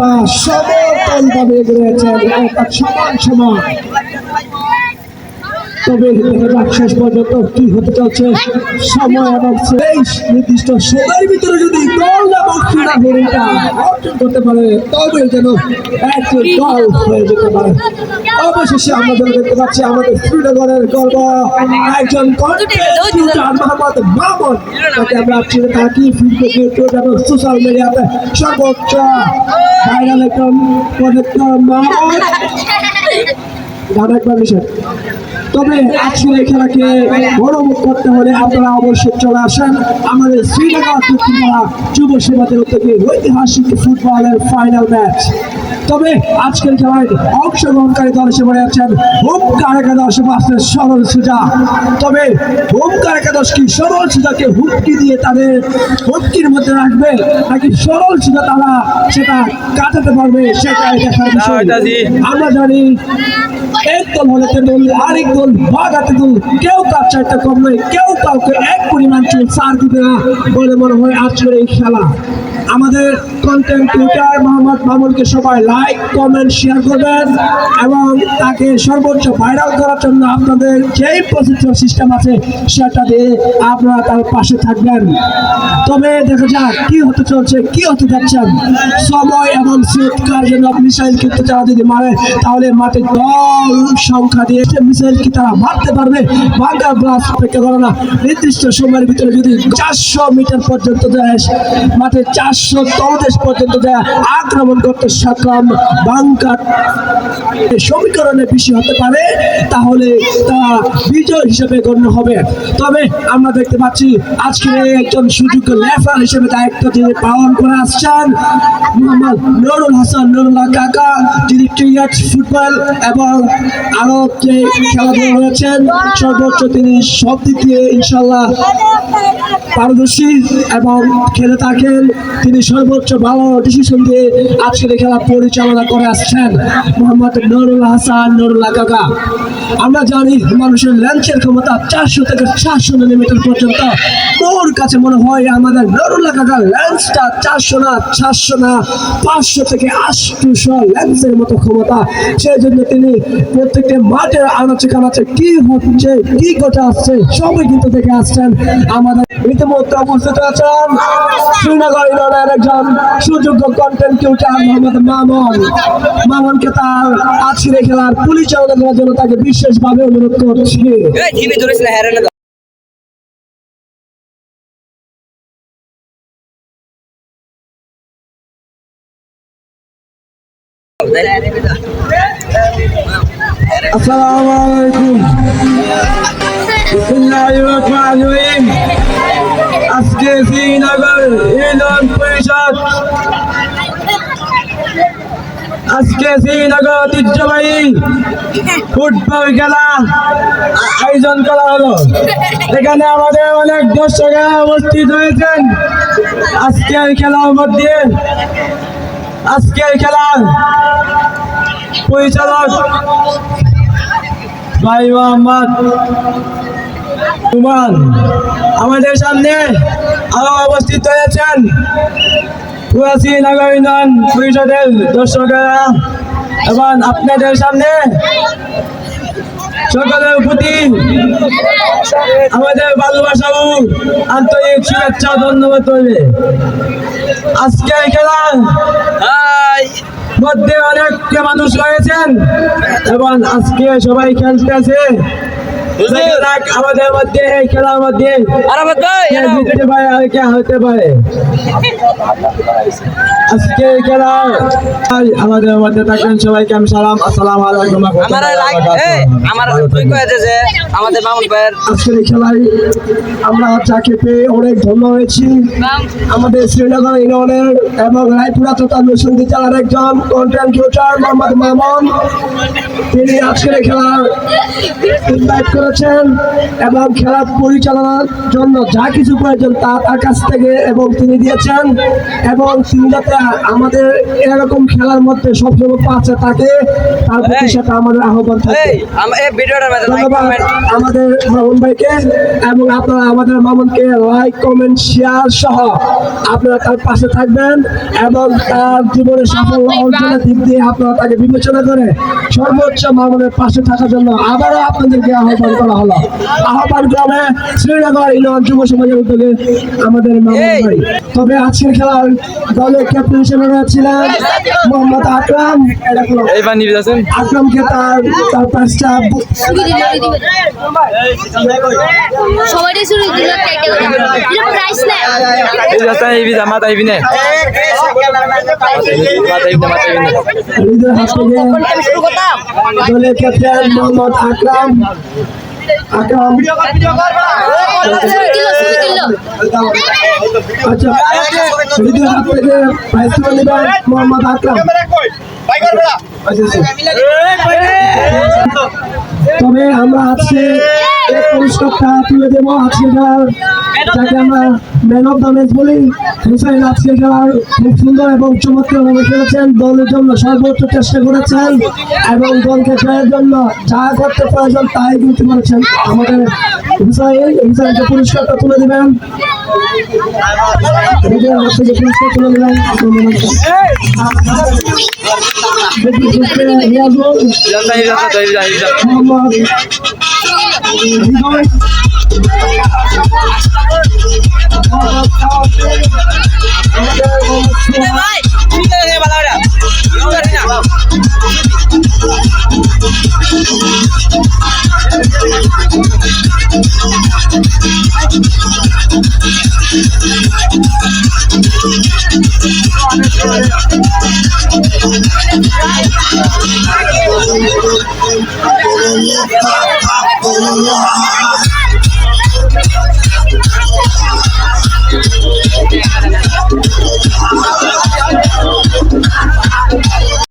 তারা সমতলভাবে এগিয়েছেন অর্থাৎ সমান সমান। তবে শেষ পর্যন্ত কি হতে চলছে সময় এবং নির্দিষ্ট সময়ের ভিতরে যদি গোল এবং ক্রীড়া ভূমিকা অর্জন করতে পারে তবে যেন একটি গোল হয়ে যেতে পারে। অবশেষে আমরা যেন দেখতে পাচ্ছি আমাদের শ্রীনগরের গর্ব একজন মোহাম্মদ মামুন, তাকে আমরা চিনে থাকি ফেসবুক, ইউটিউব এবং সোশ্যাল মিডিয়াতে সর্বোচ্চ ভাইরাল একজন মামুন ধারাবাহিক বিষয়। তবে আজকের এই খেলাকে বড়মুখ করতে হলে আপনারা অবশ্যই চলে আসেন আমাদের শ্রীনগর যুব সমাজের উদ্যোগে ঐতিহাসিক ফুটবলের ফাইনাল ম্যাচ। তবে আজকের খেলায় অংশগ্রহণকারী দল হিসেবে আছেন হোমকার একাদশ মাস্টার সরল সুজা। তবে হোমকার একাদশ কি সরল সুজাকে হুমকি দিয়ে তাদের হুমকির মধ্যে রাখবে নাকি সরল সুজা তারা সেটা কাটাতে পারবে সেটাই দেখার বিষয়। আমরা জানি এক দল হলে তেদুল, আরেক দল ভাগাতে দল, কেউ তার চাইতে কম নয়, কেউ কাউকে এক পরিমাণ চুল সার দিবে না বলে মনে হয় আজকের এই খেলা। আমাদের কন্টেন্ট ক্রিয়েটর মোহাম্মদ মামুনকে সবাই লাইক কমেন্ট শেয়ার করবেন এবং তাকে সর্বোচ্চ ভাইরাল করার জন্য আপনাদের যেই প্রসিডিউর সিস্টেম আছে সেটা দিয়ে আপনারা তার পাশে থাকবেন। তবে দেখা যাক কি হতে চলছে, কি হতে যাচ্ছেন। সময় এবং সিটকার জন্য মিসাইল কিন্তু তারা যদি মারে তাহলে মাঠে দল সংখ্যা দিয়ে মিসাইল কি তারা মারতে পারবে। বাংলা ব্লাস্ট অপেক্ষা করে না, নির্দিষ্ট সময়ের ভিতরে যদি 400 মিটার পর্যন্ত যায় মাঠে 400 তলদেশ পর্যন্ত যায় আক্রমণ করতে সক্ষম বাংকার সমীকরণে বেশি হতে পারে তাহলে তারা বিজয় হিসেবে গণ্য হবে। তবে আমরা দেখতে পাচ্ছি আজকের একজন সুযোগ্য লেফার হিসেবে দায়িত্ব তিনি পালন করে আসছেন মোহাম্মদ নুরুল হাসান নুরুল্লাহ কাকা, যিনি ক্রিকেট ফুটবল এবং আরো যে খেলাধুলা রয়েছেন সর্বোচ্চ তিনি সব দিক দিয়ে ইনশাল্লাহ পারদর্শী এবং খেলে থাকেন। তিনি সর্বোচ্চ ভালো ডিসিশন দিয়ে আজকের খেলা পরিচালনা করে আসছেন মোহাম্মদ নুরুল হাসান নুরুল্লাহ কাকা। আমরা জানি মানুষের ল্যান্সের ক্ষমতা 400 থেকে 700 মিলিমিটার পর্যন্ত। ওর কাছে মনে হয় আমাদের নুরুল্লাহ কাকার ল্যান্সটা 400 না 700 না 500 থেকে 800 ল্যান্সের মতো ক্ষমতা। সেই জন্য তিনি প্রত্যেকটা মাঠের আনাচে কানাচে কি হচ্ছে কি ঘটে আসছে সবাই কিন্তু দেখে আসছেন। আমাদের ইতিমধ্যে উপস্থিত আছেন শ্রীনগর ইউনিয়নের একজন সুযোগ্য কন্টেন্ট ক্রিয়েটর মোহাম্মদ মামুন। মামুনকে তার আজকের খেলার পরিচালনা করার জন্য তাকে বিশেষভাবে অনুরোধ করছি। আসসালামু আলাইকুম। বিসমিল্লাহির রহমানির রহিম। আজকে শ্রীনগর ইউনিয়ন পরিষদ ঐতিহ্যবাহী ফুটবল খেলা আয়োজন করা হলো। এখানে আমাদের অনেক দর্শকরা উপস্থিত হয়েছেন। আজকের খেলার পরিচালক ভাই মোহাম্মদ সুমান আমাদের সামনে আরো উপস্থিত হয়েছেন শ্রীনগর ইউনিয়ন পরিষদের দর্শকেরা এবং আপনাদের সামনে সকলের প্রতি আমাদের ভালোবাসা ও আন্তরিক শুভেচ্ছা ধন্যবাদ করবে। আজকের খেলার মধ্যে অনেক মানুষ রয়েছেন এবং আজকে সবাই খেলতেছে। আমাদের মধ্যে এই খেলার মধ্যে হতে পারে আজকে খেলা আমাদের মধ্যে থাকবেন সবাইকে আমি সালাম আসসালামু আলাইকুম। আজকের খেলায় আমরা যাকে পেয়ে অনেক ধন্য হয়েছি আমাদের শ্রীনগর ইউনিয়নের এবং রায়পুরা তথা নরসিংদী জেলার একজন কন্টেন্ট ক্রিয়েটর মোহাম্মদ মামুন। তিনি আজকের খেলার ইনভাইট করেছেন এবং খেলা পরিচালনার জন্য যা কিছু প্রয়োজন তা তার কাছ থেকে এবং তিনি দিয়েছেন এবং তিনি যাতে আমাদের এরকম খেলার মধ্যে সবসময় পাশে থাকে তার প্রতি সাথে আমাদের আহ্বান থাকে। ধন্যবাদ আমাদের মামুন ভাইকে এবং আপনারা আমাদের মামুনকে লাইক কমেন্ট শেয়ার সহ আপনারা তার পাশে থাকবেন এবং তার জীবনে সাফল্য অর্জনের দিক দিয়ে আপনারা তাকে বিবেচনা করে সর্বোচ্চ মামুনের পাশে থাকার জন্য আবারও আপনাদেরকে আহ্বান করা হলো। আহ্বান ক্রমে শ্রীনগর ইউনিয়ন যুব সমাজের উদ্যোগে আমাদের মামুন ভাই। তবে আজকের খেলার দলের ক্যাপ্টেন হিসেবে রয়েছিলেন মোহাম্মদ আকরাম। আকরামকে তার পাঁচটা সবাই শুরু দিল প্রাইস নেয় দলের ক্যাপ্টেন মোহাম্মদ আকরাম। আকরাম আচ্ছা হৃদয় হাত থেকে প্রাইজ তুলে নেবেন মোহাম্মদ আকরাম। তবে আমরা আজকে এই পুরস্কারটা তুলে দেবো আজকে যাকে আমরা ম্যান অফ দ্য ম্যাচ বলি। হুসাইন আজকে খেলার খুব সুন্দর এবং চমৎকারভাবে খেলেছেন, দলের জন্য সর্বোচ্চ চেষ্টা করেছেন এবং দলকে জয়ের জন্য যা করতে প্রয়োজন তাই কিন্তু করেছেন। আমাদের হুসাইনকে পুরস্কারটা তুলে দেবেন, পুরস্কার তুলে দেবেন।